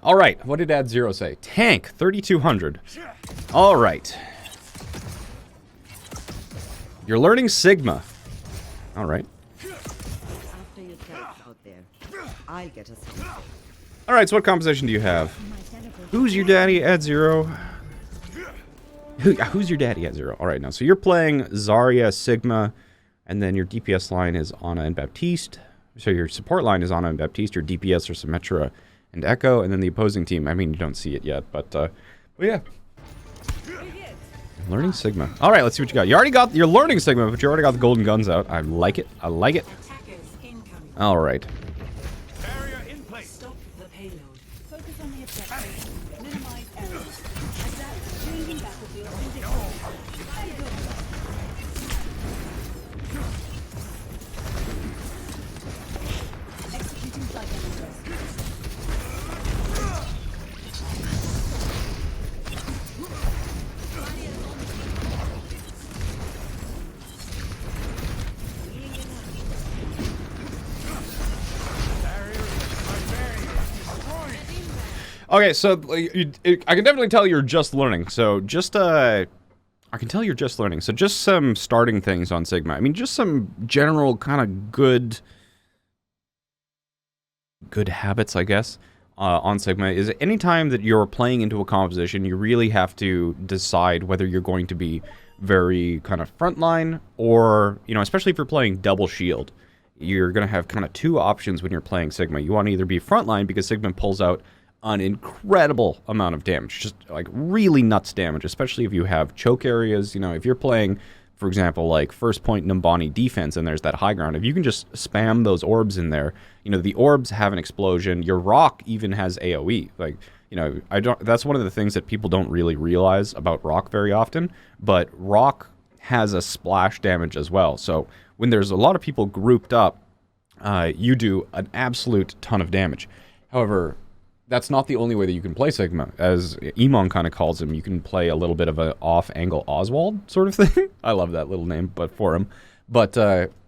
All right, what did Ad Zero say? Tank, 3,200. All right. You're learning Sigma. All right. After your tanks out there, I'll get us. All right, so what composition do you have? Who's your daddy, Ad Zero? Who's your daddy, Ad Zero? All right, now, so you're playing Zarya, Sigma, and then your DPS line is Ana and Baptiste. So your support line is Ana and Baptiste. Your DPS are Symmetra and Echo, and then the opposing team. I mean, you don't see it yet, but yeah. Learning Sigma. All right, let's see what you got. You already got. You're learning Sigma, but you already got the golden guns out. I like it. I like it. All right. Barrier in place. Stop the payload. Focus on the objective. Minimize errors. Adapt changing battlefield conditions. Executing flight maneuvers. Okay, so I can definitely tell you're just learning. So just I can tell you're just learning. So just some starting things on Sigma. I mean, just some general kind of good habits, I guess, on Sigma is anytime that you're playing into a composition, you really have to decide whether you're going to be very kind of frontline or, you know, especially if you're playing double shield, you're going to have kind of two options when you're playing Sigma. You want to either be frontline because Sigma pulls out an incredible amount of damage, just like really nuts damage, especially if you have choke areas. You know, if you're playing, for example, like first point Numbani defense and there's that high ground, if you can just spam those orbs in there, you know, the orbs have an explosion. Your rock even has AoE. Like, you know, that's one of the things that people don't really realize about rock very often, but rock has a splash damage as well. So when there's a lot of people grouped up, you do an absolute ton of damage. However, that's not the only way that you can play Sigma. As Emon kind of calls him, you can play a little bit of an off-angle Oswald sort of thing. I love that little name, but for him. But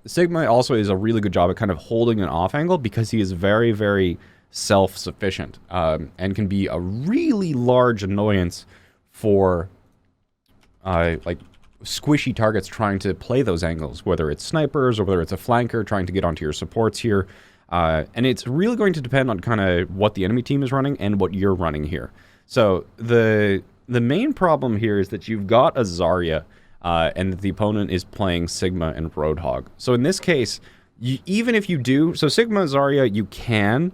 Sigma also is a really good job at kind of holding an off-angle because he is very, very self-sufficient and can be a really large annoyance for like squishy targets trying to play those angles, whether it's snipers or whether it's a flanker trying to get onto your supports here. And it's really going to depend on kind of what the enemy team is running and what you're running here. So the main problem here is that you've got a Zarya and that the opponent is playing Sigma and Roadhog. So in this case, even if you do... So Sigma Zarya, you can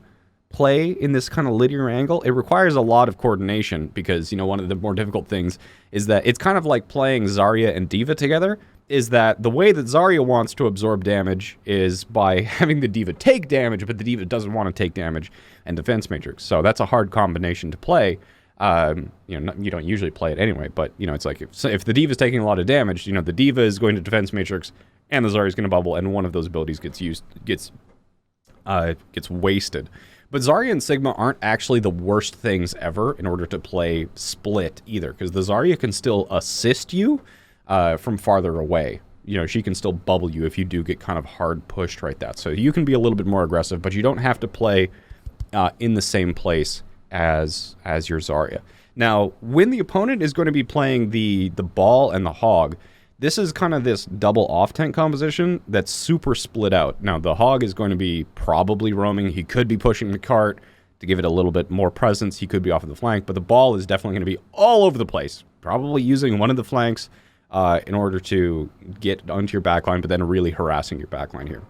play in this kind of linear angle. It requires a lot of coordination because, you know, one of the more difficult things is that it's kind of like playing Zarya and D.Va together. Is that the way that Zarya wants to absorb damage is by having the D.Va take damage, but the D.Va doesn't want to take damage and defense matrix. So that's a hard combination to play. You know, you don't usually play it anyway, but, you know, it's like if the D.Va is taking a lot of damage, you know, the D.Va is going to defense matrix and the Zarya is going to bubble, and one of those abilities gets wasted. But Zarya and Sigma aren't actually the worst things ever in order to play split either, because the Zarya can still assist you from farther away. You know, she can still bubble you if you do get kind of hard pushed right that. So you can be a little bit more aggressive, but you don't have to play in the same place as your Zarya. Now, when the opponent is going to be playing the ball and the hog, this is kind of this double off-tank composition that's super split out. Now, the hog is going to be probably roaming. He could be pushing the cart to give it a little bit more presence. He could be off of the flank, but the ball is definitely going to be all over the place, probably using one of the flanks in order to get onto your backline, but then really harassing your backline here.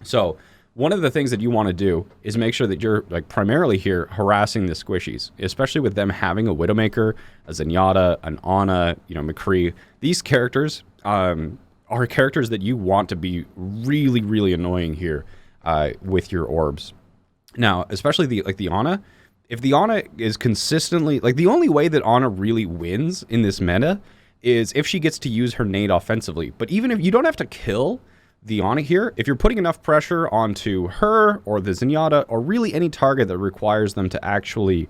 So one of the things that you want to do is make sure that you're like primarily here harassing the squishies, especially with them having a Widowmaker, a Zenyatta, an Ana, you know, McCree. These characters are characters that you want to be really, really annoying here with your orbs. Now, especially the Ana. If the Ana is consistently... Like, the only way that Ana really wins in this meta is if she gets to use her nade offensively. But even if you don't have to kill the Ana here, if you're putting enough pressure onto her or the Zenyatta or really any target that requires them to actually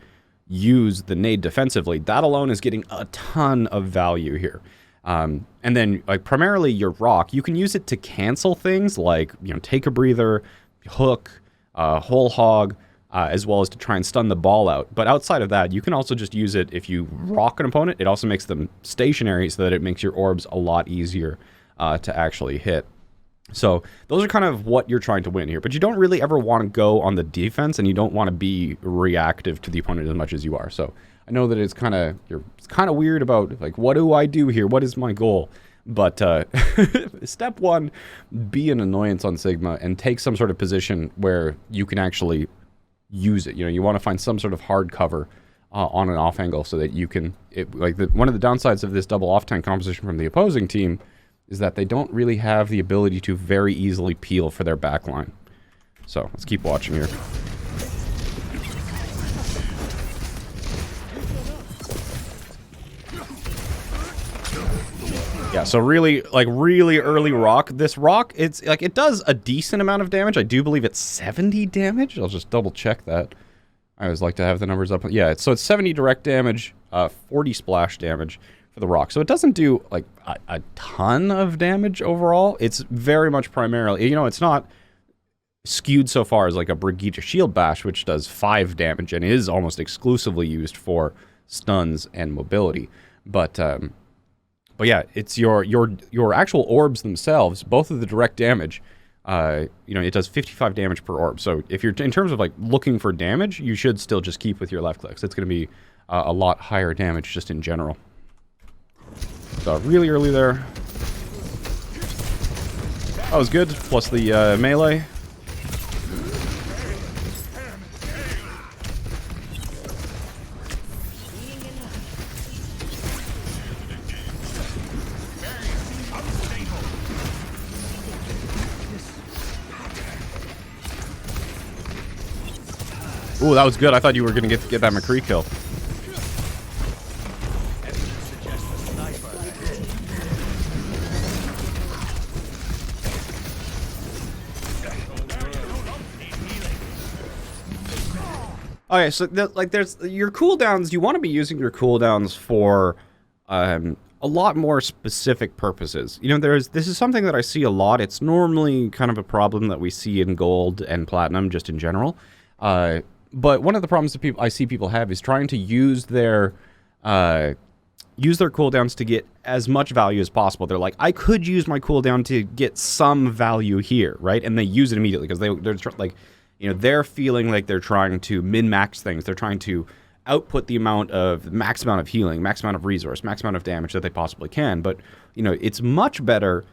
use the nade defensively, that alone is getting a ton of value here. And then, like, primarily your rock, you can use it to cancel things like, you know, take a breather, hook, whole hog, as well as to try and stun the ball out. But outside of that, you can also just use it if you rock an opponent. It also makes them stationary so that it makes your orbs a lot easier to actually hit. So those are kind of what you're trying to win here. But you don't really ever want to go on the defense, and you don't want to be reactive to the opponent as much as you are. So I know that it's kind of weird about, like, what do I do here? What is my goal? But step one, be an annoyance on Sigma and take some sort of position where you can actually use it. You know, you want to find some sort of hard cover on an off angle so that you can, one of the downsides of this double off tank composition from the opposing team is that they don't really have the ability to very easily peel for their backline. So let's keep watching here. Yeah, so really early rock. This rock, it's like, it does a decent amount of damage. I do believe it's 70 damage. I'll just double check that. I always like to have the numbers up. Yeah, so it's 70 direct damage, 40 splash damage for the rock. So it doesn't do like a ton of damage overall. It's very much primarily, you know, it's not skewed so far as like a Brigitte Shield Bash, which does 5 damage and is almost exclusively used for stuns and mobility. But yeah, it's your actual orbs themselves, both of the direct damage, you know, it does 55 damage per orb. So if you're, in terms of like looking for damage, you should still just keep with your left clicks. It's going to be a lot higher damage just in general. So really early there. That was good, plus the melee. Ooh, that was good. I thought you were going to get that McCree kill. Okay, so there's your cooldowns. You want to be using your cooldowns for a lot more specific purposes. You know, this is something that I see a lot. It's normally kind of a problem that we see in gold and platinum just in general. But one of the problems that I see people have is trying to use their cooldowns to get as much value as possible. They're like, I could use my cooldown to get some value here, right? And they use it immediately because they're like, you know, they're feeling like they're trying to min-max things. They're trying to output the max amount of healing, max amount of resource, max amount of damage that they possibly can. But, you know, it's much better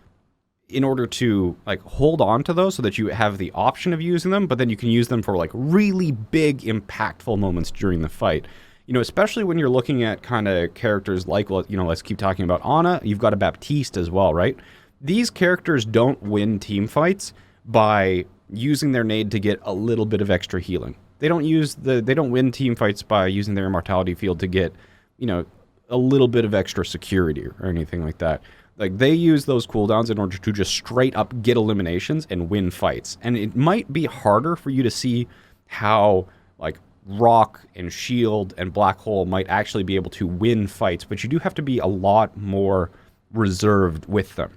in order to like hold on to those so that you have the option of using them, but then you can use them for like really big impactful moments during the fight. You know, especially when you're looking at kind of characters like, well, you know, let's keep talking about Ana. You've got a Baptiste as well, right? These characters don't win team fights by using their nade to get a little bit of extra healing. They don't win team fights by using their immortality field to get, you know, a little bit of extra security or anything like that. Like, they use those cooldowns in order to just straight up get eliminations and win fights. And it might be harder for you to see how, like, Rock and Shield and Black Hole might actually be able to win fights, but you do have to be a lot more reserved with them.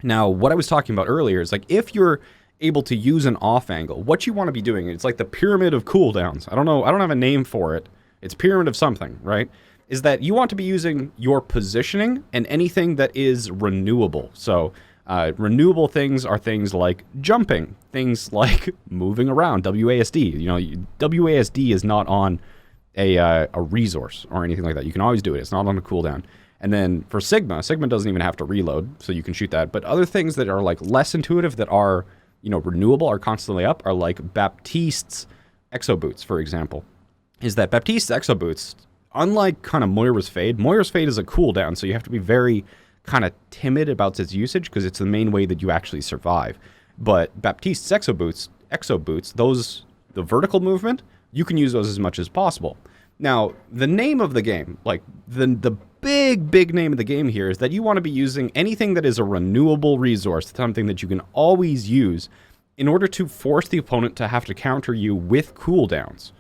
Now, what I was talking about earlier is, like, if you're able to use an off angle, what you want to be doing, it's like the pyramid of cooldowns. I don't know, I don't have a name for it. It's pyramid of something, right? Is that you want to be using your positioning and anything that is renewable. So renewable things are things like jumping, things like moving around, WASD. You know, WASD is not on a resource or anything like that. You can always do it. It's not on a cooldown. And then for Sigma doesn't even have to reload, so you can shoot that. But other things that are like less intuitive that are, you know, renewable, are constantly up, are like Baptiste's Exo Boots, for example. Is that Baptiste's Exo Boots, unlike kind of Moira's Fade is a cooldown, so you have to be very kind of timid about its usage because it's the main way that you actually survive. But Baptiste's Exo Boots, those, the vertical movement, you can use those as much as possible. Now, the name of the game, like the big name of the game here, is that you want to be using anything that is a renewable resource, something that you can always use in order to force the opponent to have to counter you with cooldowns.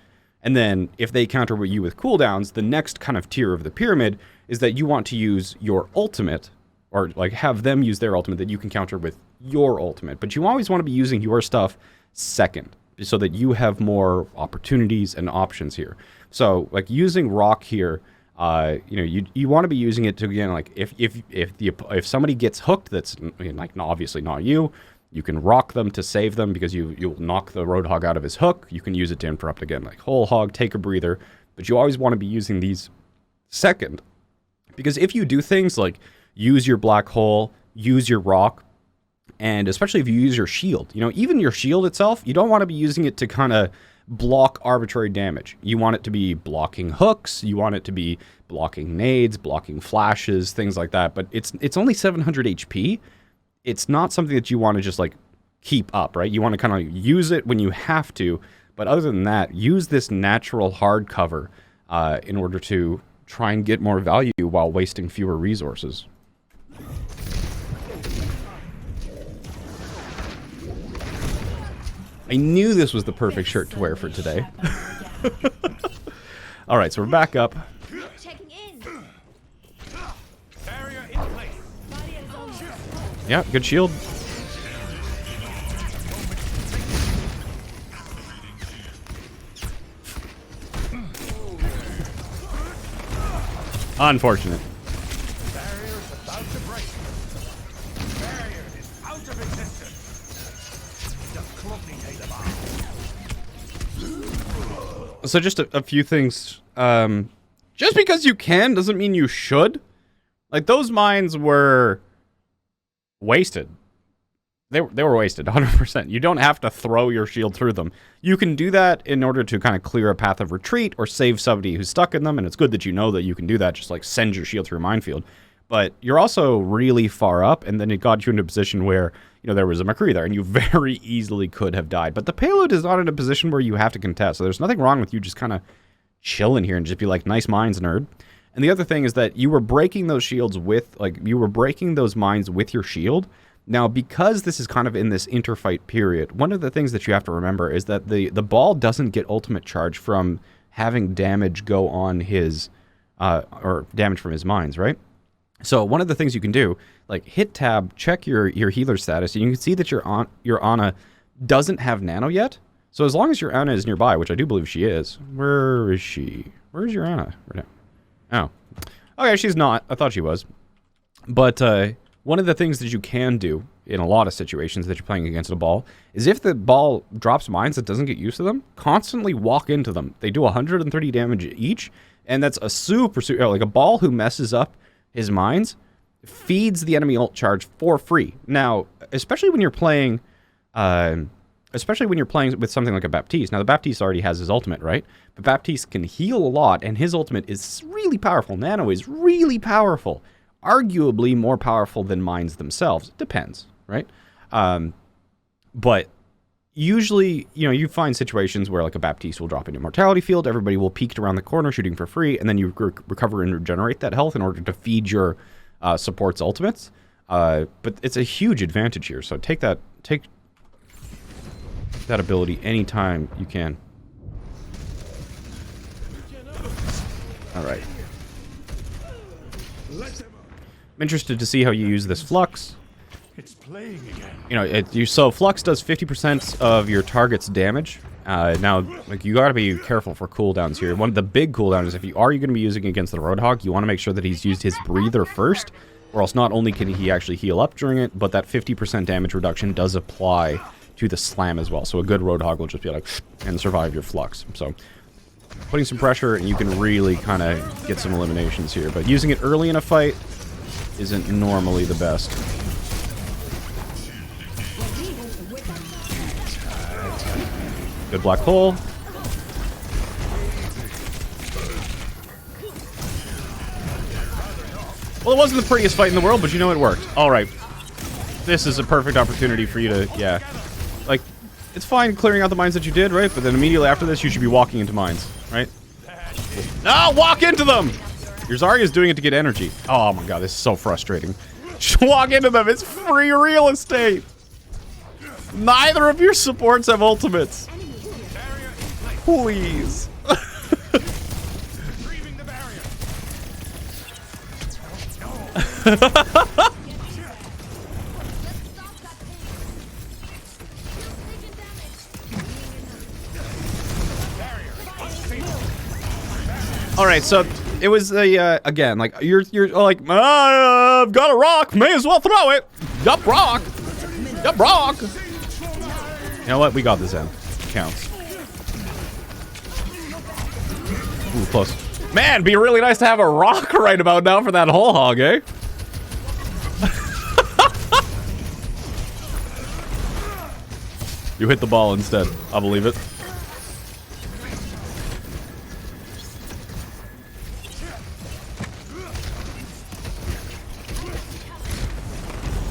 And then if they counter you with cooldowns, the next kind of tier of the pyramid is that you want to use your ultimate, or like have them use their ultimate that you can counter with your ultimate. But you always want to be using your stuff second, so that you have more opportunities and options here. So like using rock here, you know, you want to be using it to, again, like if somebody gets hooked, that's like obviously not you. You can rock them to save them because you'll knock the Roadhog out of his hook. You can use it to interrupt again, like Whole Hog, take a breather. But you always want to be using these second, because if you do things like use your black hole, use your rock, and especially if you use your shield, you know, even your shield itself, you don't want to be using it to kind of block arbitrary damage. You want it to be blocking hooks, you want it to be blocking nades, blocking flashes, things like that. But it's only 700 HP. It's not something that you want to just like keep up, right? You want to kind of use it when you have to, but other than that, use this natural hard cover in order to try and get more value while wasting fewer resources. I knew this was the perfect shirt to wear for today. All right, so we're back up. Checking in. Barrier in place. Yeah, good shield. Unfortunate. Barrier is about to break. Barrier is out of existence. Just closely take them out. So just a few things. Just because you can doesn't mean you should. Like, those mines were wasted. They were wasted, 100%. You don't have to throw your shield through them. You can do that in order to kind of clear a path of retreat or save somebody who's stuck in them, and it's good that you know that you can do that, just like send your shield through a minefield. But you're also really far up, and then it got you into a position where, you know, there was a McCree there, and you very easily could have died. But the payload is not in a position where you have to contest, so there's nothing wrong with you just kind of chilling here and just be like, nice mines, nerd. And the other thing is that you were breaking those shields with, like, you were breaking those mines with your shield. Now, because this is kind of in this interfight period, one of the things that you have to remember is that the ball doesn't get ultimate charge from having damage go on his, or damage from his mines, right? So one of the things you can do, like hit tab, check your healer status, and you can see that your Ana doesn't have nano yet. So as long as your Ana is nearby, which I do believe she is, where is she? Where is your Ana right now? Oh, okay, she's not. I thought she was. But one of the things that you can do in a lot of situations that you're playing against a ball is if the ball drops mines that doesn't get used to them, constantly walk into them. They do 130 damage each, and that's a super like a ball who messes up his mines feeds the enemy ult charge for free. Now, especially when you're playing with something like a Baptiste. Now, the Baptiste already has his ultimate, right? But Baptiste can heal a lot, and his ultimate is really powerful. Nano is really powerful. Arguably more powerful than mines themselves. It depends, right? But usually, you know, you find situations where like a Baptiste will drop into Immortality Field, everybody will peek around the corner shooting for free, and then you recover and regenerate that health in order to feed your support's ultimates. But it's a huge advantage here, so take that ability anytime you can. Alright. I'm interested to see how you use this Flux. It's playing again. You know, so Flux does 50% of your target's damage. Now, like, you gotta be careful for cooldowns here. One of the big cooldowns is if you are gonna be using against the Roadhog, you want to make sure that he's used his breather first, or else not only can he actually heal up during it, but that 50% damage reduction does apply to the slam as well. So a good Roadhog will just be like, and survive your Flux. So putting some pressure, and you can really kind of get some eliminations here. But using it early in a fight isn't normally the best. Good black hole. Well, it wasn't the prettiest fight in the world, but you know it worked. Alright. This is a perfect opportunity for you to, yeah. Like, it's fine clearing out the mines that you did, right? But then immediately after this, you should be walking into mines, right? No, walk into them! Your Zarya's doing it to get energy. Oh my god, this is so frustrating. Just walk into them, it's free real estate! Neither of your supports have ultimates. Please. Retrieving the barrier. All right, so it was the again, like you're like, I've got a rock, may as well throw it. Yup, rock. Yup, rock. You know what? We got this in. Counts. Ooh, close. Man, it'd be really nice to have a rock right about now for that whole hog, eh? You hit the ball instead. I'll believe it.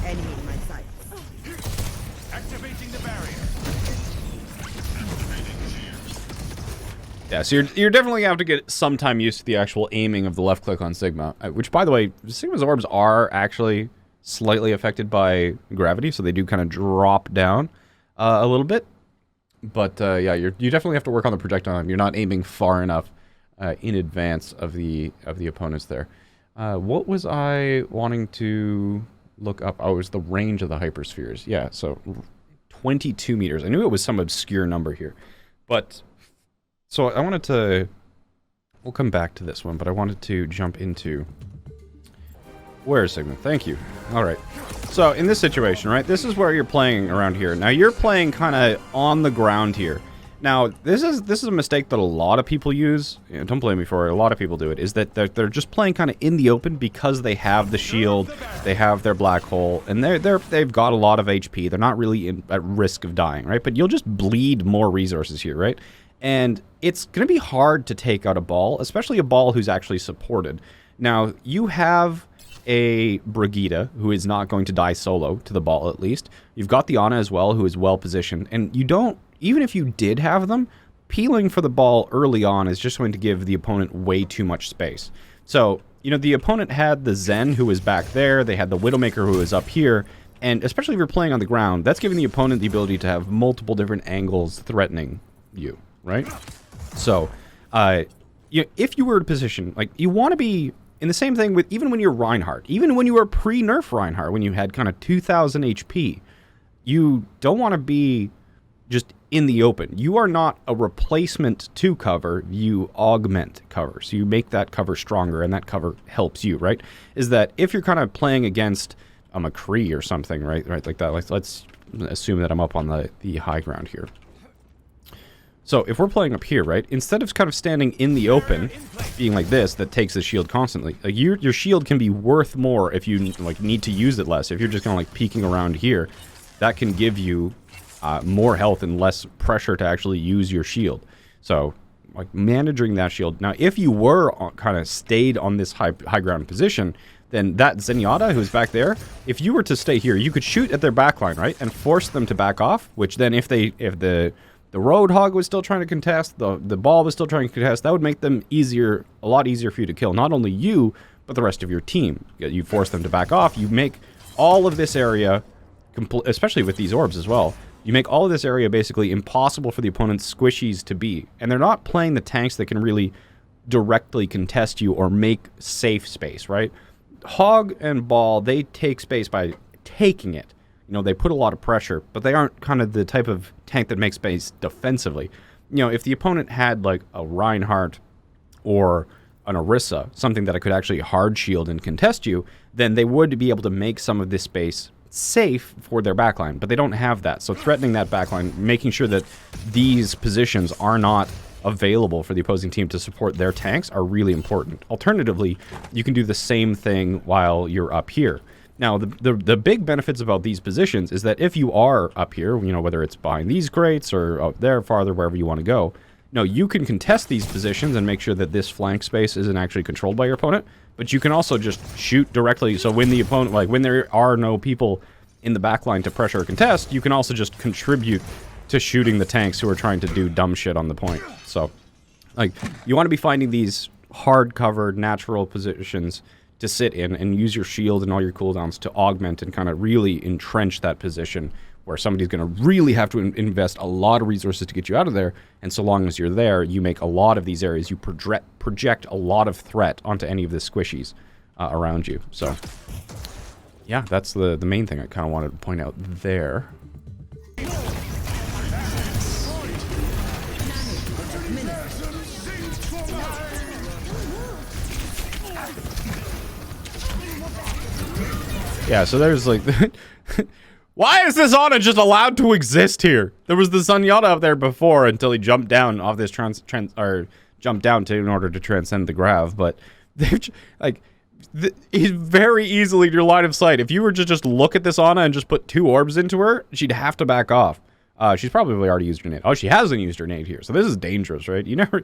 Enemy in my sight. Activating the barrier. Yeah, so you're definitely going to have to get some time used to the actual aiming of the left click on Sigma, which, by the way, Sigma's orbs are actually slightly affected by gravity, so they do kind of drop down a little bit. But yeah, you definitely have to work on the projectile. You're not aiming far enough in advance of the opponents there. What was I wanting to look up? Oh, it was the range of the hyperspheres. Yeah, so 22 meters. I knew it was some obscure number here, but so I wanted to. We'll come back to this one, but I wanted to jump into. Where's Sigma? Thank you. All right. So in this situation, right, this is where you're playing around here. Now you're playing kind of on the ground here. Now this is a mistake that a lot of people use. You know, don't blame me for it. A lot of people do it. Is that they're just playing kind of in the open because they have the shield, they have their black hole, and they've got a lot of HP. They're not really at risk of dying, right? But you'll just bleed more resources here, right? And it's going to be hard to take out a ball, especially a ball who's actually supported. Now you have a Brigitte, who is not going to die solo, to the ball at least. You've got the Ana as well, who is well positioned. And you don't, even if you did have them, peeling for the ball early on is just going to give the opponent way too much space. So, you know, the opponent had the Zen, who was back there. They had the Widowmaker, who was up here. And especially if you're playing on the ground, that's giving the opponent the ability to have multiple different angles threatening you, right? So, if you were to position, like, you want to be in the same thing with, even when you're Reinhardt, even when you were pre-nerf Reinhardt, when you had kind of 2,000 HP, you don't want to be just in the open. You are not a replacement to cover, you augment cover. So you make that cover stronger, and that cover helps you, right? Is that if you're kind of playing against a McCree or something, right like that, let's assume that I'm up on the high ground here. So if we're playing up here, right, instead of kind of standing in the open, being like this, that takes the shield constantly, like your shield can be worth more if you like need to use it less. If you're just kind of like peeking around here, that can give you more health and less pressure to actually use your shield. So like managing that shield. Now, if you were kind of stayed on this high ground position, then that Zenyatta who's back there, if you were to stay here, you could shoot at their backline, right, and force them to back off. Which then, if the Roadhog was still trying to contest, the ball was still trying to contest, that would make them a lot easier for you to kill. Not only you, but the rest of your team. You force them to back off. You make all of this area, especially with these orbs as well, you make all of this area basically impossible for the opponent's squishies to be. And they're not playing the tanks that can really directly contest you or make safe space, right? Hog and Ball, they take space by taking it. You know, they put a lot of pressure, but they aren't kind of the type of tank that makes space defensively. You know, if the opponent had like a Reinhardt or an Orisa, something that I could actually hard shield and contest you, then they would be able to make some of this space safe for their backline, but they don't have that. So threatening that backline, making sure that these positions are not available for the opposing team to support their tanks are really important. Alternatively, you can do the same thing while you're up here. Now, the big benefits about these positions is that if you are up here, you know, whether it's behind these crates or out there farther, wherever you want to go, no, you can contest these positions and make sure that this flank space isn't actually controlled by your opponent, but you can also just shoot directly. So when the opponent, like when there are no people in the backline to pressure or contest, you can also just contribute to shooting the tanks who are trying to do dumb shit on the point. So, like, you want to be finding these hard-covered, natural positions to sit in and use your shield and all your cooldowns to augment and kind of really entrench that position where somebody's going to really have to invest a lot of resources to get you out of there. And so long as you're there, you make a lot of these areas, you project a lot of threat onto any of the squishies around you. So, yeah, that's the main thing I kind of wanted to point out there. Yeah, so there's like... Why is this Ana just allowed to exist here? There was the Zenyatta up there before until he jumped down off this jumped down in order to transcend the grav, but they've like he's very easily in your line of sight. If you were to just look at this Ana and just put 2 orbs into her, she'd have to back off. She's probably already used her nade. Oh, she hasn't used her nade here, so this is dangerous, right? You never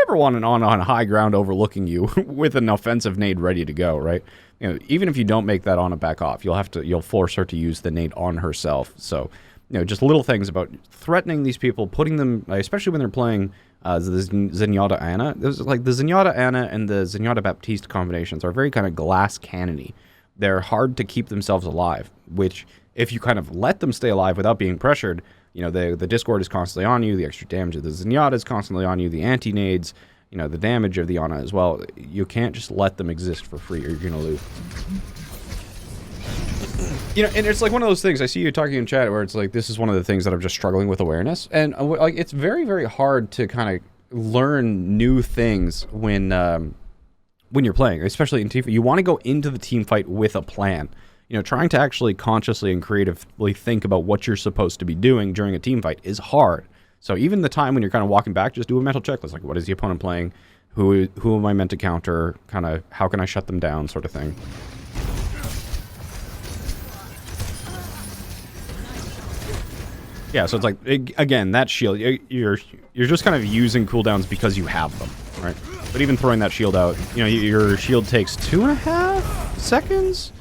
want an Ana on high ground overlooking you with an offensive nade ready to go, right? You know, even if you don't make that Ana back off, you'll force her to use the nade on herself. So, you know, just little things about threatening these people, putting them, especially when they're playing the Zenyatta Ana. There's like the Zenyatta Ana and the Zenyatta Baptiste combinations are very kind of glass cannony. They're hard to keep themselves alive, which if you kind of let them stay alive without being pressured, you know, the Discord is constantly on you, the extra damage of the Zenyatta is constantly on you, the anti-nades, you know, the damage of the Ana as well. You can't just let them exist for free or you're going to lose. You know, and it's like one of those things, I see you talking in chat where it's like, this is one of the things that I'm just struggling with awareness. And like, it's very, very hard to kind of learn new things when you're playing, especially in team fight. You want to go into the team fight with a plan. You know, trying to actually consciously and creatively think about what you're supposed to be doing during a team fight is hard. So even the time when you're kind of walking back, just do a mental checklist. Like, what is the opponent playing? Who am I meant to counter? Kind of, how can I shut them down, sort of thing. Yeah, so it's like, again, that shield, you're just kind of using cooldowns because you have them, right? But even throwing that shield out, you know, your shield takes 2.5 seconds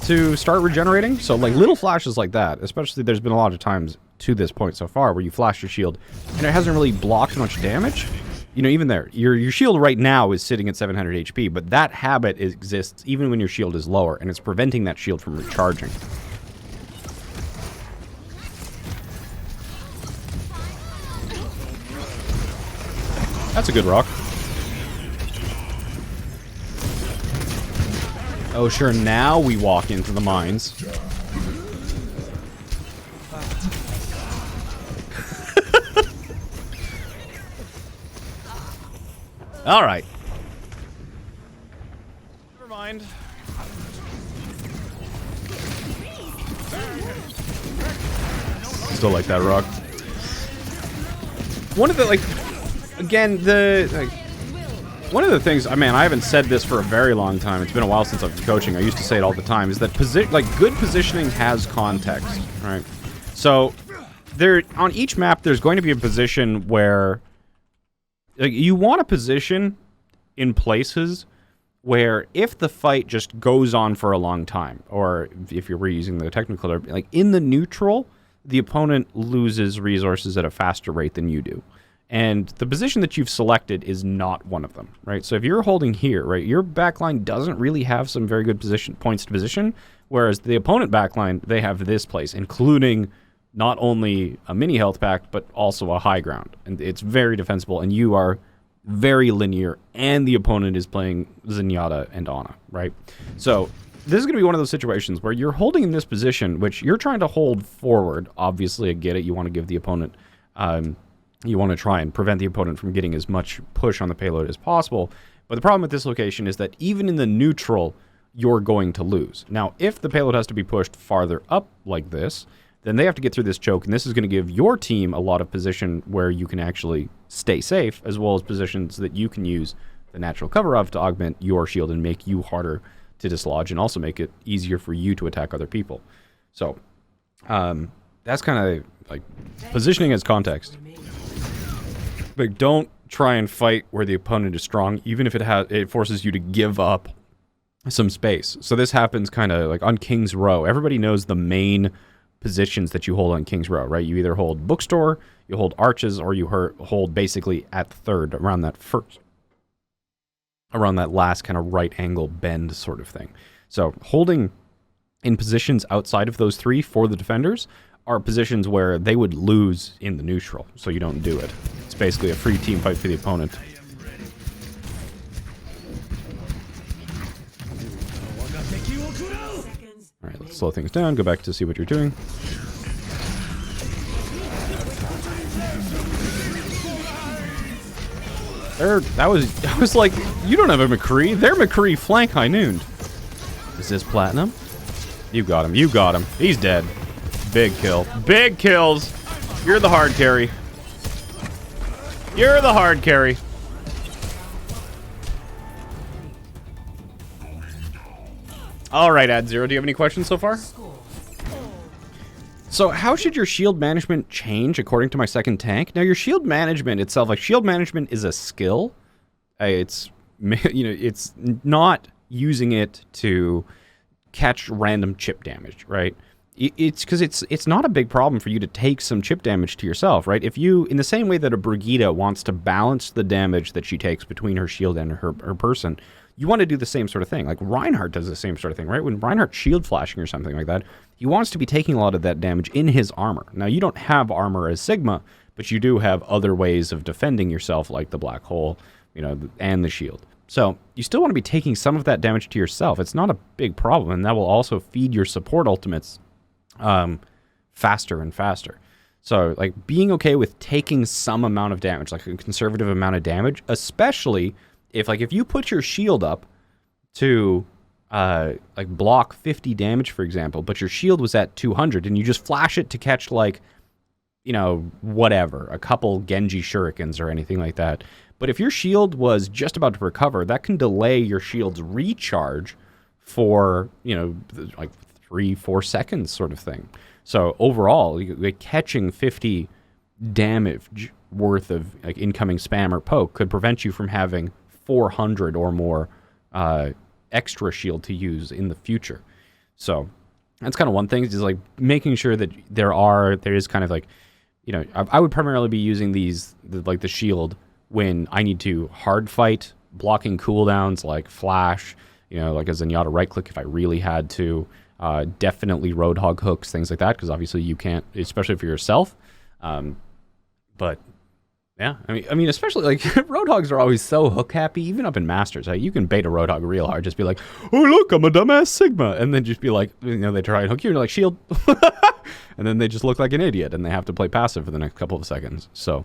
to start regenerating. So like little flashes like that, especially there's been a lot of times to this point so far where you flash your shield and it hasn't really blocked much damage. You know, even there, your shield right now is sitting at 700 HP, but that habit exists even when your shield is lower, and it's preventing that shield from recharging. That's a good rock. Oh, sure, now we walk into the mines. All right. Never mind. Still like that rock. One of the, like, again, one of the things, I mean, I haven't said this for a very long time. It's been a while since I've been coaching. I used to say it all the time, is that good positioning has context, right? So there, on each map, there's going to be a position where you want a position in places where if the fight just goes on for a long time, or if you're reusing the technical term, like in the neutral, the opponent loses resources at a faster rate than you do. And the position that you've selected is not one of them, right? So if you're holding here, right, your backline doesn't really have some very good points to position, whereas the opponent backline, they have this place, including not only a mini health pack, but also a high ground. And it's very defensible, and you are very linear, and the opponent is playing Zenyatta and Ana, right? So this is going to be one of those situations where you're holding in this position, which you're trying to hold forward. Obviously, I get it. You want to give the opponent... you want to try and prevent the opponent from getting as much push on the payload as possible. But the problem with this location is that even in the neutral, you're going to lose. Now, if the payload has to be pushed farther up like this, then they have to get through this choke, and this is going to give your team a lot of position where you can actually stay safe, as well as positions that you can use the natural cover of to augment your shield and make you harder to dislodge, and also make it easier for you to attack other people. So, that's kind of like positioning as context. But don't try and fight where the opponent is strong, even if it forces you to give up some space. So this happens kind of like on King's Row. Everybody knows the main positions that you hold on King's Row, right? You either hold bookstore, you hold arches, or you hold basically at third, around that last kind of right angle bend sort of thing. So holding in positions outside of those three for the defenders are positions where they would lose in the neutral, so you don't do it. It's basically a free team fight for the opponent. Alright, let's slow things down, go back to see what you're doing. I was like, you don't have a McCree, they're McCree flank high nooned. Is this platinum? You got him. You got him. He's dead. Big kill. Big kills. You're the hard carry. You're the hard carry. All right, Ad0, do you have any questions so far? So how should your shield management change according to my second tank? Now, your shield management itself, like shield management is a skill. It's, you know, it's not using it to catch random chip damage, right? It's because it's not a big problem for you to take some chip damage to yourself, right? If you, in the same way that a Brigitte wants to balance the damage that she takes between her shield and her person, you want to do the same sort of thing. Like Reinhardt does the same sort of thing, right? When Reinhardt's shield flashing or something like that, he wants to be taking a lot of that damage in his armor. Now, you don't have armor as Sigma, but you do have other ways of defending yourself, like the black hole, you know, and the shield. So you still want to be taking some of that damage to yourself. It's not a big problem, and that will also feed your support ultimates faster and faster. So, like, being okay with taking some amount of damage, like a conservative amount of damage, especially if you put your shield up to like block 50 damage, for example, but your shield was at 200 and you just flash it to catch, like, you know, whatever, a couple Genji shurikens or anything like that. But if your shield was just about to recover, that can delay your shield's recharge for, you know, like 3-4 seconds sort of thing. So overall, like, catching 50 damage worth of, like, incoming spam or poke could prevent you from having 400 or more extra shield to use in the future. So that's kind of one thing, is like making sure that there is kind of, like, you know, I would primarily be using like the shield when I need to hard fight, blocking cooldowns like flash, you know, like a Zenyatta right click if I really had to, definitely Roadhog hooks, things like that, because obviously you can't, especially for yourself. But yeah, I mean, especially, like, Roadhogs are always so hook happy, even up in Masters. Like, you can bait a Roadhog real hard, just be like, oh, look, I'm a dumbass Sigma. And then just be like, you know, they try and hook you, and you're like, shield. And then they just look like an idiot, and they have to play passive for the next couple of seconds. So,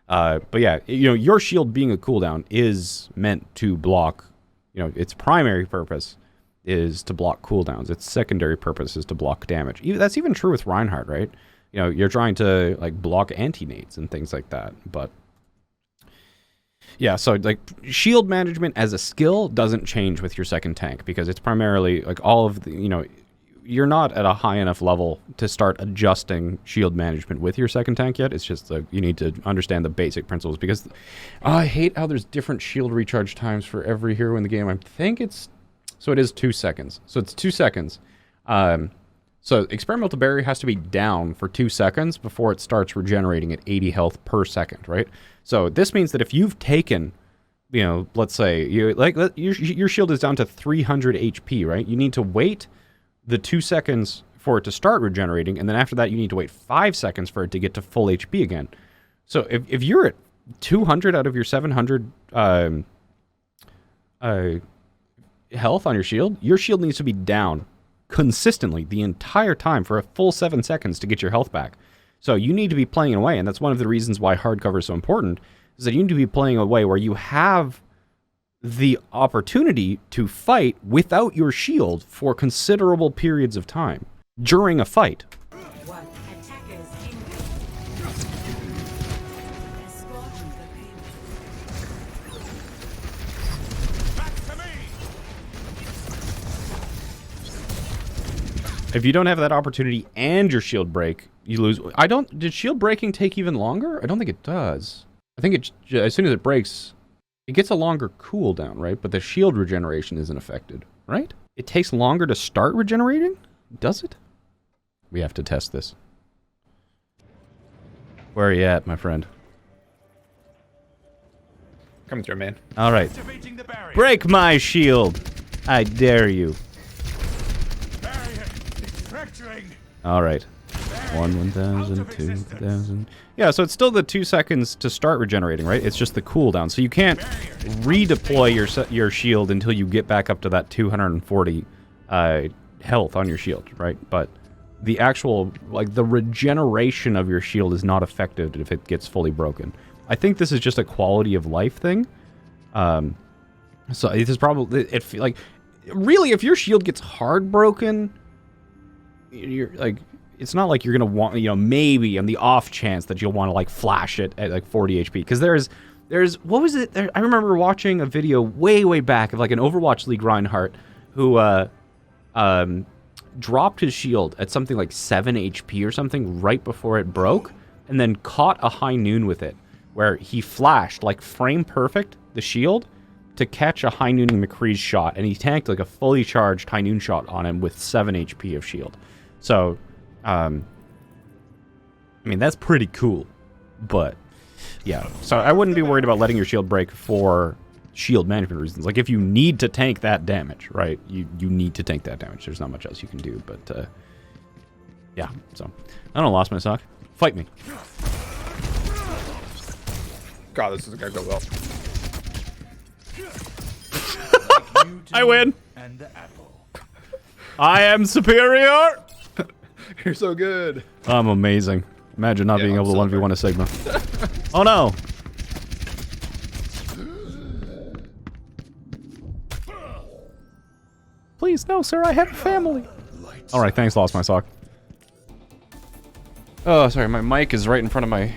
but yeah, you know, your shield being a cooldown is meant to block, you know, its primary purpose is to block cooldowns. Its secondary purpose is to block damage. That's even true with Reinhardt, right? You know, you're trying to, like, block anti-nades and things like that. But yeah, so, like, shield management as a skill doesn't change with your second tank, because it's primarily, like, all of the, you know, you're not at a high enough level to start adjusting shield management with your second tank yet. It's just, like, you need to understand the basic principles, because I hate how there's different shield recharge times for every hero in the game. I think it's, so it is 2 seconds. So it's 2 seconds. So experimental barrier has to be down for 2 seconds before it starts regenerating at 80 health per second, right? So this means that if you've taken, you know, let's say your shield is down to 300 HP, right? You need to wait the 2 seconds for it to start regenerating, and then after that you need to wait 5 seconds for it to get to full HP again. So if you're at 200 out of your 700 health on your shield needs to be down consistently the entire time for a full 7 seconds to get your health back. So you need to be playing away, and that's one of the reasons why hardcover is so important, is that you need to be playing away where you have the opportunity to fight without your shield for considerable periods of time during a fight. If you don't have that opportunity and your shield break, you lose. Did shield breaking take even longer? I don't think it does. I think it, as soon as it breaks, it gets a longer cooldown, right? But the shield regeneration isn't affected, right? It takes longer to start regenerating? Does it? We have to test this. Where are you at, my friend? Coming through, man. All right. Break my shield! I dare you. All right. 1,000, 2,000. Yeah, so it's still the 2 seconds to start regenerating, right? It's just the cooldown. So you can't redeploy your shield until you get back up to that 240 health on your shield, right? But the actual, like, the regeneration of your shield is not affected if it gets fully broken. I think this is just a quality of life thing. So it is probably, like, really, if your shield gets hard broken, you're like, it's not like you're gonna want, you know, maybe on the off chance that you'll want to like flash it at like 40 HP, because there's what was it? I remember watching a video way back of like an Overwatch League Reinhardt who dropped his shield at something like 7 HP or something right before it broke, and then caught a high noon with it, where he flashed like frame perfect the shield to catch a high nooning McCree's shot, and he tanked like a fully charged high noon shot on him with 7 HP of shield. So, I mean, that's pretty cool, but yeah. So I wouldn't be worried about letting your shield break for shield management reasons. Like, if you need to tank that damage, right? You need to tank that damage. There's not much else you can do, but yeah. So I don't know, lost my sock. Fight me. God, this is gonna go well. I win. And the apple. I am superior. You're so good. I'm amazing. Imagine not being able to 1v1 a Sigma. Oh no. Please, no, sir. I have a family. All right, thanks. Lost my sock. Oh, sorry. My mic is right in front of my.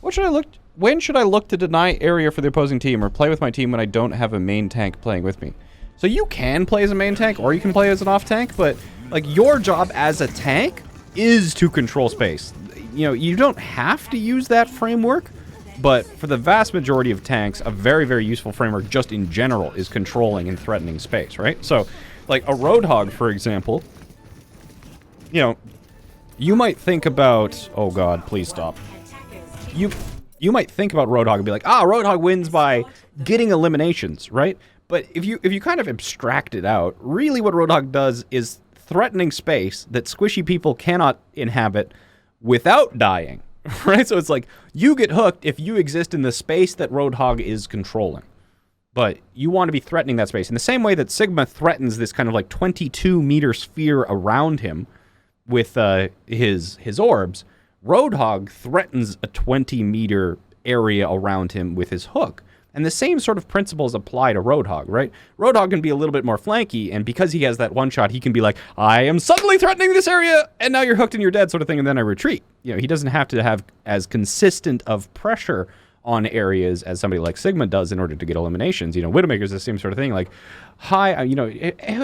What should I look? When should I look to deny area for the opposing team or play with my team when I don't have a main tank playing with me? So you can play as a main tank or you can play as an off tank, but like your job as a tank is to control space. You know, you don't have to use that framework, but for the vast majority of tanks, a very useful framework just in general is controlling and threatening space, right? So like a Roadhog, for example, you know, you might think about, oh god, please stop. You might think about Roadhog and be like, Roadhog wins by getting eliminations, right? But if you kind of abstract it out, really what Roadhog does is threatening space that squishy people cannot inhabit without dying, right? So it's like, you get hooked if you exist in the space that Roadhog is controlling. But you want to be threatening that space. In the same way that Sigma threatens this kind of like 22-meter sphere around him with his orbs, Roadhog threatens a 20-meter area around him with his hook. And the same sort of principles apply to Roadhog, right? Roadhog can be a little bit more flanky, and because he has that one shot, he can be like, I am suddenly threatening this area, and now you're hooked and you're dead, sort of thing, and then I retreat. You know, he doesn't have to have as consistent of pressure on areas as somebody like Sigma does in order to get eliminations. You know, Widowmaker's the same sort of thing. Like, you know,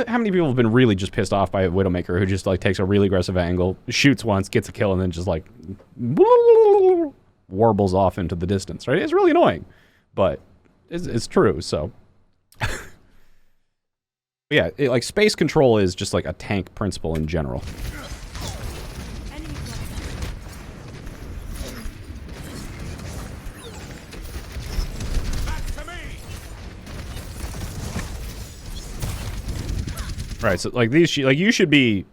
how many people have been really just pissed off by a Widowmaker who just, like, takes a really aggressive angle, shoots once, gets a kill, and then just, like, warbles off into the distance, right? It's really annoying, but it's true, so. Yeah, like, space control is just, like, a tank principle in general. Right, so like you should be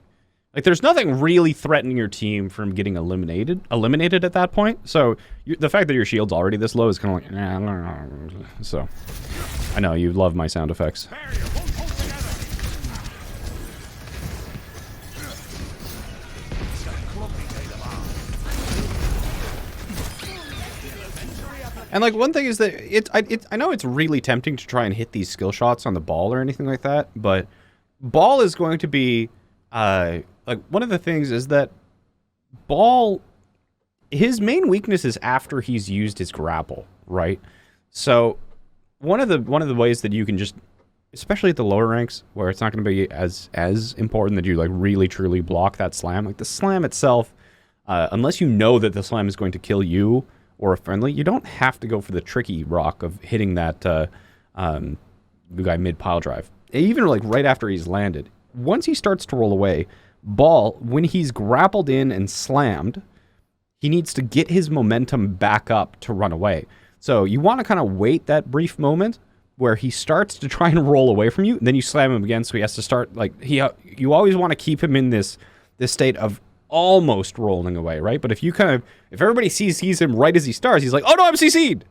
like, there's nothing really threatening your team from getting eliminated at that point. So the fact that your shield's already this low is kind of like, so I know you love my sound effects. And like, one thing is that I know it's really tempting to try and hit these skill shots on the ball or anything like that, but ball is going to be, like, one of the things is that ball, his main weakness is after he's used his grapple, right? So one of the ways that you can just, especially at the lower ranks, where it's not going to be as important that you, like, really truly block that slam. Like, the slam itself, unless you know that the slam is going to kill you or a friendly, you don't have to go for the tricky rock of hitting that guy mid pile drive. Even like right after he's landed, once he starts to roll away, ball, when he's grappled in and slammed, he needs to get his momentum back up to run away. So you want to kind of wait that brief moment where he starts to try and roll away from you, and then you slam him again, so he has to start, like, you always want to keep him in this state of almost rolling away, right? But if everybody sees him right as he starts, he's like, oh no, I'm CC'd!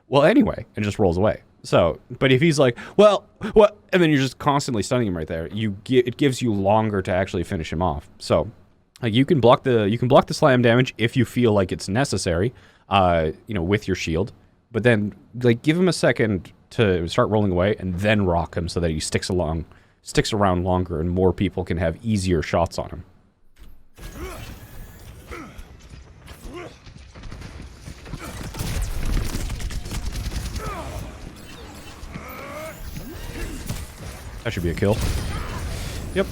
Well, anyway, and just rolls away. So, but if he's like, well, what, and then you're just constantly stunning him right there, it gives you longer to actually finish him off. So, like, you can block the slam damage if you feel like it's necessary, you know, with your shield. But then, like, give him a second to start rolling away, and then rock him so that he sticks along sticks around longer and more people can have easier shots on him. That should be a kill. Yep.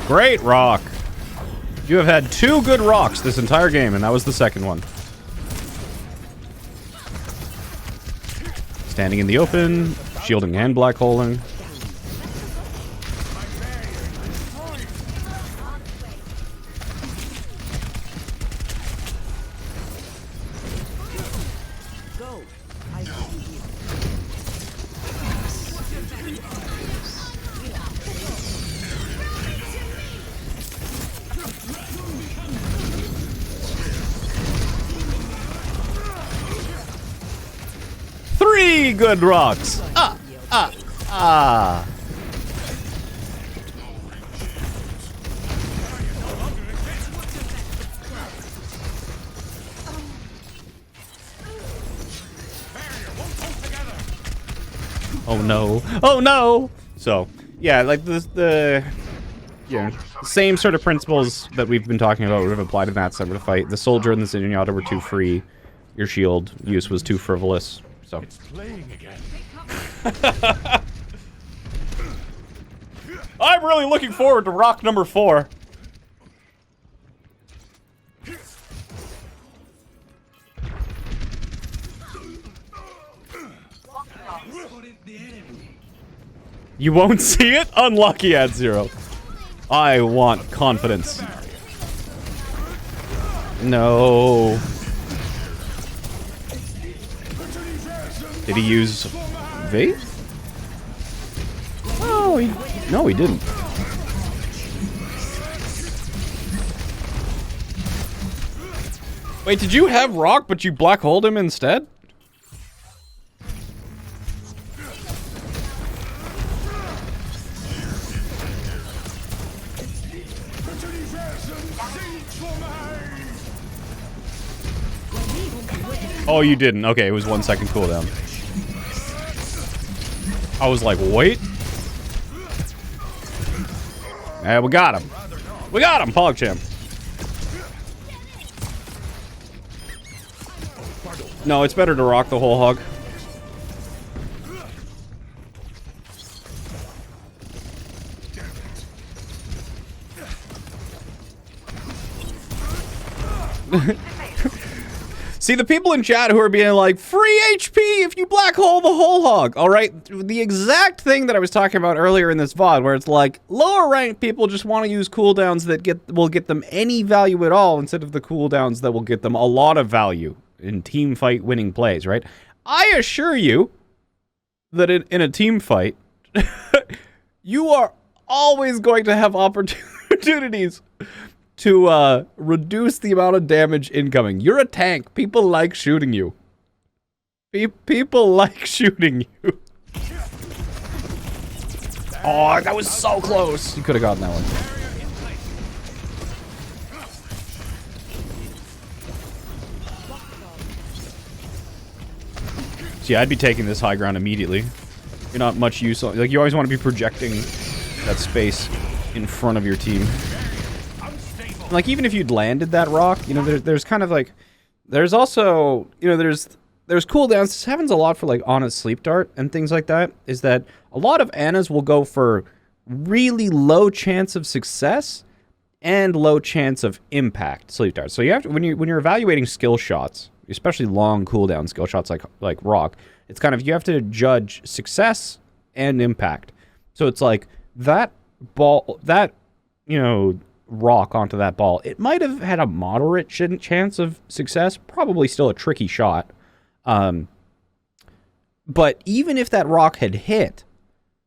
Great rock. You have had 2 good rocks this entire game, and that was the second one. Standing in the open, shielding and black holing. Go. I see you. Three good rocks. Oh no. Oh no. So, yeah, like the same sort of principles that we've been talking about would have applied in that sort of fight. The soldier and the Zenyatta were too free. Your shield use was too frivolous. So. It's playing again. I'm really looking forward to rock number 4. You won't see it? Unlucky at 0. I want confidence. No. Did he use vape? Oh, no, he didn't. Wait, did you have rock, but you black holed him instead? Oh, you didn't. Okay, it was 1 second cooldown. I was like, wait. We got him. We got him, PogChamp. No, it's better to rock the whole hog. See, the people in chat who are being like, free HP if you black hole the whole hog. All right, the exact thing that I was talking about earlier in this VOD, where it's like, lower ranked people just want to use cooldowns that will get them any value at all, instead of the cooldowns that will get them a lot of value in team fight winning plays, right? I assure you that in a team fight, you are always going to have opportunities to reduce the amount of damage incoming. You're a tank. People like shooting you. People like shooting you. Oh, that was so close. You could have gotten that one. See, I'd be taking this high ground immediately. You're not much use. Like, you always want to be projecting that space in front of your team. Like, even if you'd landed that rock, you know, there's kind of like, there's also, you know, there's cooldowns. This happens a lot for like Ana's sleep dart and things like that, is that a lot of Ana's will go for really low chance of success and low chance of impact sleep darts. So you have to, when you're evaluating skill shots, especially long cooldown skill shots like rock, it's kind of, you have to judge success and impact. So it's like that ball, that, you know, rock onto that ball, it might have had a moderate chance of success, probably still a tricky shot, but even if that rock had hit,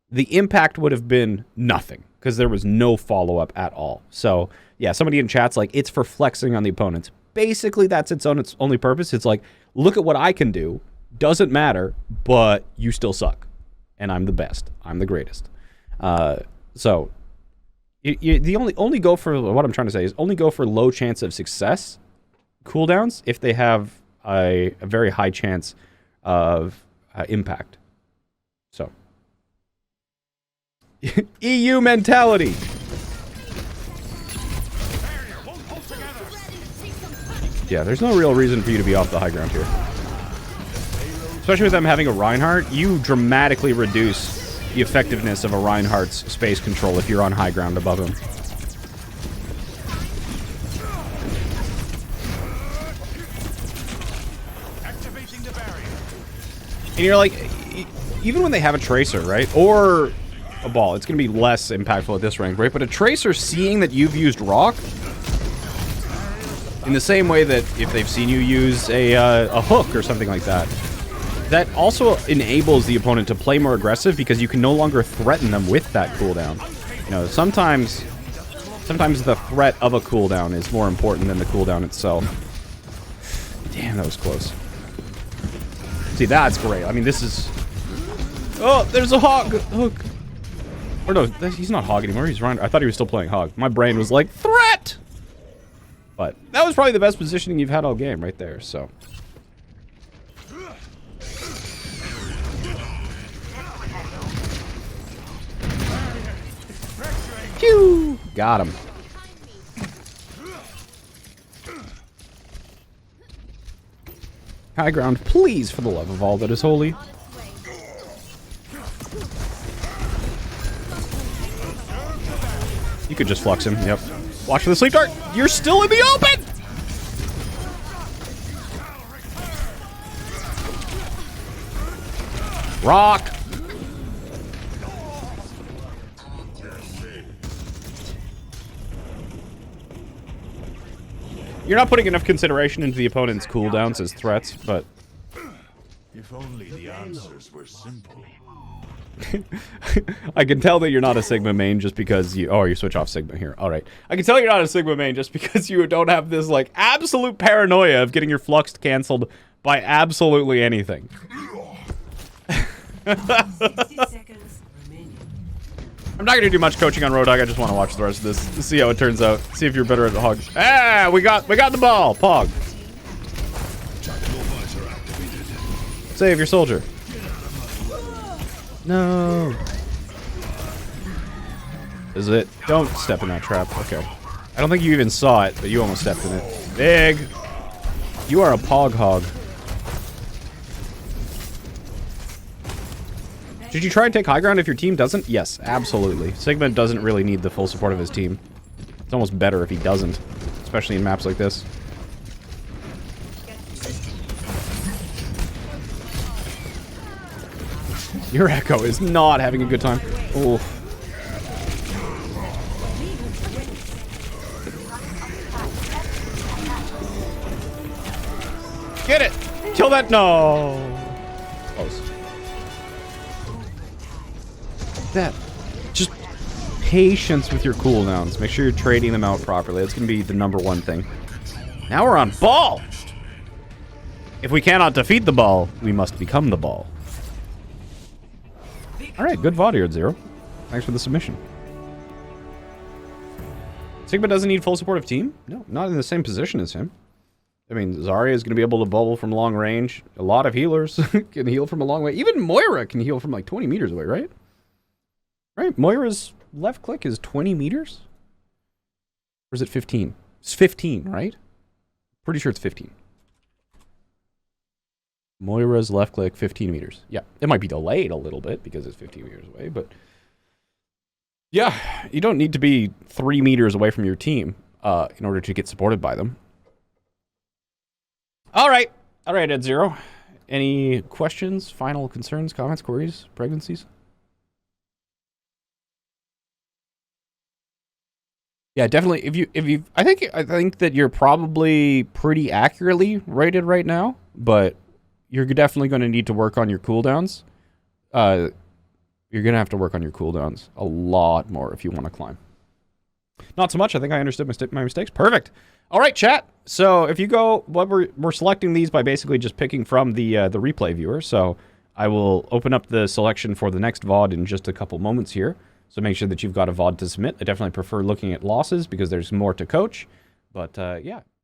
the impact would have been nothing, because there was no follow-up at all. So yeah, somebody in chat's like, it's for flexing on the opponents. Basically, that's its only purpose. It's like, look at what I can do, doesn't matter, but you still suck, and I'm the best, I'm the greatest. So The only go for what I'm trying to say is only go for low chance of success cooldowns if they have a very high chance of impact. So EU mentality. Yeah, there's no real reason for you to be off the high ground here. Especially with them having a Reinhardt, you dramatically reduce the effectiveness of a Reinhardt's space control if you're on high ground above him. Activating the barrier. And you're like, even when they have a Tracer, right? Or a ball, it's going to be less impactful at this rank, right? But a Tracer seeing that you've used Rock, in the same way that if they've seen you use a hook or something like that, that also enables the opponent to play more aggressive because you can no longer threaten them with that cooldown. You know, sometimes the threat of a cooldown is more important than the cooldown itself. Damn, that was close. See, that's great. I mean, this is... Oh, there's a hog! Hook! Or no, he's not hog anymore. He's Reinhardt. I thought he was still playing hog. My brain was like, threat! But that was probably the best positioning you've had all game right there, so. Phew! Got him. High ground, please, for the love of all that is holy. You could just flux him, yep. Watch for the sleep dart. You're still in the open! Rock! You're not putting enough consideration into the opponent's cooldowns as threats, but... If only the answers were simple. I can tell that you're not a Sigma main just because you... Oh, you switch off Sigma here. All right. I can tell you're not a Sigma main just because you don't have this, like, absolute paranoia of getting your Flux canceled by absolutely anything. 60 seconds remaining. I'm not going to do much coaching on Road Dogg. I just want to watch the rest of this to see how it turns out. See if you're better at the hog. Ah, we got the ball. Pog. Save your soldier. No. Is it? Don't step in that trap. Okay. I don't think you even saw it, but you almost stepped in it. Big. You are a pog hog. Should you try and take high ground if your team doesn't? Yes, absolutely. Sigma doesn't really need the full support of his team. It's almost better if he doesn't, especially in maps like this. Your Echo is not having a good time. Oh. Get it! Kill that! No! Close. That. Just patience with your cooldowns. Make sure you're trading them out properly. That's going to be the #1 thing. Now we're on ball! If we cannot defeat the ball, we must become the ball. Alright, good VOD here at 0. Thanks for the submission. Sigma doesn't need full support of team? No, not in the same position as him. I mean, Zarya is going to be able to bubble from long range. A lot of healers can heal from a long way. Even Moira can heal from like 20 meters away, right? Right, Moira's left click is 20 meters? Or is it 15? It's 15, right? Pretty sure it's 15. Moira's left click, 15 meters. Yeah, it might be delayed a little bit because it's 15 meters away, but... Yeah, you don't need to be 3 meters away from your team in order to get supported by them. Alright, Ed Zero. Any questions, final concerns, comments, queries, pregnancies? Yeah, definitely. If you, I think that you're probably pretty accurately rated right now, but you're definitely going to need to work on your cooldowns. You're going to have to work on your cooldowns a lot more if you want to climb. Not so much. I think I understood my mistakes. Perfect. All right, chat. So if you go, we're selecting these by basically just picking from the replay viewer. So I will open up the selection for the next VOD in just a couple moments here. So make sure that you've got a VOD to submit. I definitely prefer looking at losses because there's more to coach. But yeah,